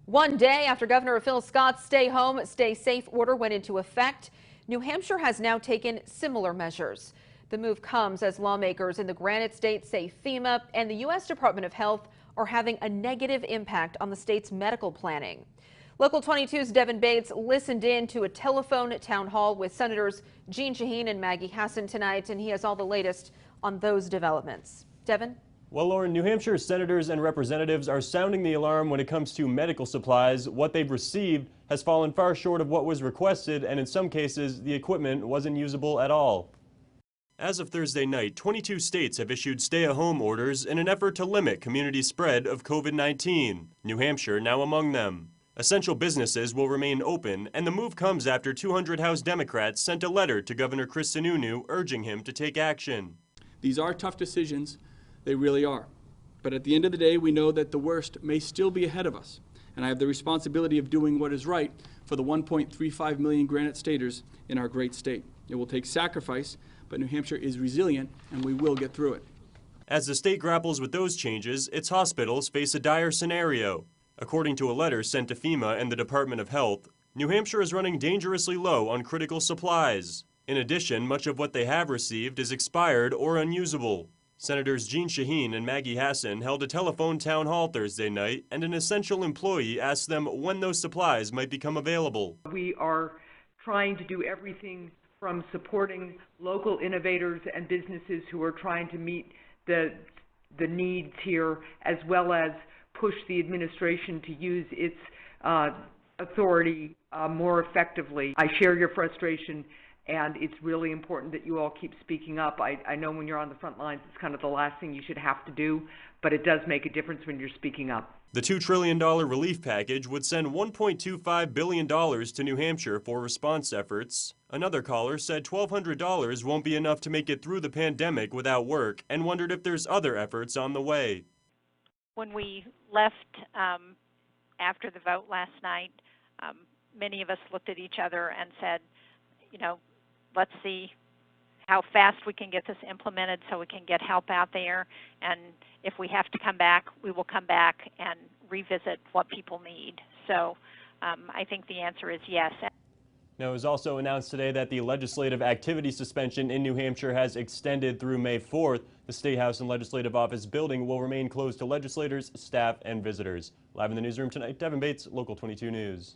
One day after Governor Phil Scott's stay home, stay safe order went into effect, New Hampshire has now taken similar measures. The move comes as lawmakers in the Granite State say FEMA and the U.S. Department of Health are having a negative impact on the state's medical planning. Local 22's Devin Bates listened in to a telephone town hall with Senators Jeanne Shaheen and Maggie Hassan tonight, and he has all the latest on those developments. Devin? Well, Lauren, New Hampshire senators and representatives are sounding the alarm when it comes to medical supplies. What they've received has fallen far short of what was requested, and in some cases, the equipment wasn't usable at all. As of Thursday night, 22 states have issued stay-at-home orders in an effort to limit community spread of COVID-19, New Hampshire now among them. Essential businesses will remain open, and the move comes after 200 House Democrats sent a letter to Governor Sununu urging him to take action. These are tough decisions. They really are. But at the end of the day, we know that the worst may still be ahead of us. And I have the responsibility of doing what is right for the 1.35 million Granite Staters in our great state. It will take sacrifice, but New Hampshire is resilient, and we will get through it. As the state grapples with those changes, its hospitals face a dire scenario. According to a letter sent to FEMA and the Department of Health, New Hampshire is running dangerously low on critical supplies. In addition, much of what they have received is expired or unusable. Senators Jeanne Shaheen and Maggie Hassan held a telephone town hall Thursday night, and an essential employee asked them when those supplies might become available. We are trying to do everything from supporting local innovators and businesses who are trying to meet the needs here, as well as push the administration to use its authority more effectively. I share your frustration, and it's really important that you all keep speaking up. I know when you're on the front lines, it's kind of the last thing you should have to do, but it does make a difference when you're speaking up. The $2 trillion relief package would send $1.25 billion to New Hampshire for response efforts. Another caller said $1,200 won't be enough to make it through the pandemic without work, and wondered if there's other efforts on the way. When we left after the vote last night, many of us looked at each other and said, you know, let's see how fast we can get this implemented so we can get help out there. And if we have to come back, we will come back and revisit what people need. So I think the answer is yes. Now, it was also announced today that the legislative activity suspension in New Hampshire has extended through May 4th. The State House and Legislative Office building will remain closed to legislators, staff, and visitors. Live in the newsroom tonight, Devin Bates, Local 22 News.